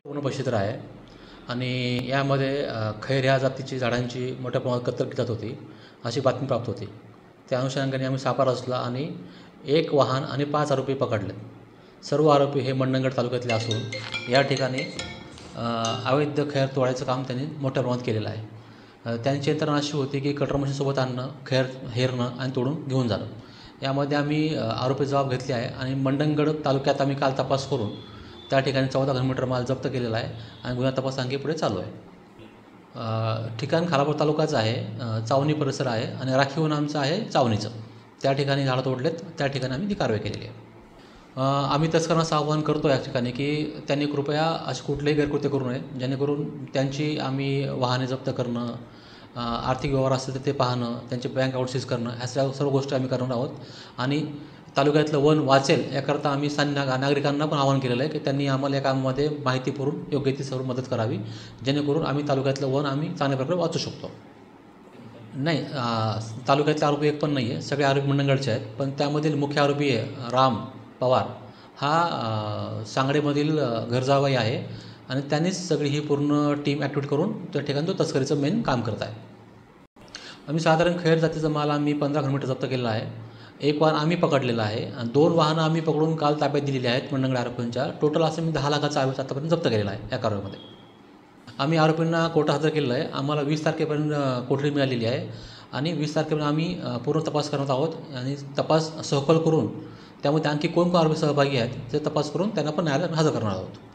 पूर्ण बशीत्र आहे आणि यामध्ये खैर ह्या जातीची झाडांची मोठ्या प्रमाणात कत्तल केली जात होती अशी बातमी प्राप्त होती। त्या अनुषंगाने आम्ही सापळा रचला आणि 1 वाहन आणि 5 आरोपी पकडले। सर्व आरोपी हे मंडणगड तालुक्यातले असून या ठिकाणी अवैध खैर तोडायचं काम त्यांनी मोठ्या प्रमाणात केलेलं आहे। त्यांची यंत्रणा अशी होती की कटर मशीनसोबत आणणं, खैर हेरणं आणि तोडून घेऊन जाणं। यामध्ये आम्ही आरोपी जबाब घेतले आहे आणि मंडणगड तालुक्यात आम्ही काल तपास करून त्या ठिकाणी 14 घनमीटर माल जप्त केलेला आहे आणि गुन्हा तपास आणखी पुढे चालू आहे। ठिकाण खालापूर तालुकाच आहे, चावणी परिसर आहे आणि राखीव नामचं आहे चावणीचं। त्या ठिकाणी झाडं तोडलेत, त्या ठिकाणी आम्ही ती कारवाई केलेली आहे। आम्ही तस्करांना आवाहन करतो या ठिकाणी की त्यांनी कृपया असे कुठलेही गैरकृत्य करू नये, जेणेकरून त्यांची आम्ही वाहने जप्त करणं, आर्थिक व्यवहार असतील तर ते पाहणं, त्यांचे बँक अकाउंट सीज करणं, ह्या सर्व गोष्टी आम्ही करणार आहोत। आणि तालुक्यातलं वन वाचेल याकरता आम्ही नागरिकांना पण आवाहन केलेलं आहे की त्यांनी आम्हाला या कामामध्ये माहिती पुरवून योग्य ती सर्व मदत करावी, जेणेकरून आम्ही तालुक्यातलं वन आम्ही चांगल्या प्रकारे वाचू शकतो। नाही, तालुक्यातले आरोपी एक पण नाही आहे, सगळे आरोपी मंडणगडचे आहेत। पण त्यामधील मुख्य आरोपी आहे राम पवार, हा सांगडेमधील घरजावाई आहे आणि त्यांनीच सगळी ही पूर्ण टीम ॲक्टिवेट करून त्या ठिकाणी तो तस्करीचं मेन काम करत आहे। आम्ही साधारण खैर जातीचा माल आम्ही 15 घनमीटर जप्त केलेला आहे। 1 वाहन आम्ही पकडलेलं आहे आणि 2 वाहनं आम्ही पकडून काल ताब्यात दिलेली आहेत मंडणगड आरोपींच्या। टोटल असं मी 10 लाखाचा आतापर्यंत जप्त केलेला आहे या कारवाईमध्ये। आम्ही आरोपींना कोर्टात हजर केलेलं आहे। आम्हाला 20 तारखेपर्यंत कोठडी मिळालेली आहे आणि 20 तारखेपर्यंत आम्ही पूर्ण तपास करत आहोत आणि तपास सखोल करून त्यामध्ये आणखी कोण आरोपी सहभागी आहेत ते तपास करून त्यांना पण न्यायालयात हजर करणार आहोत।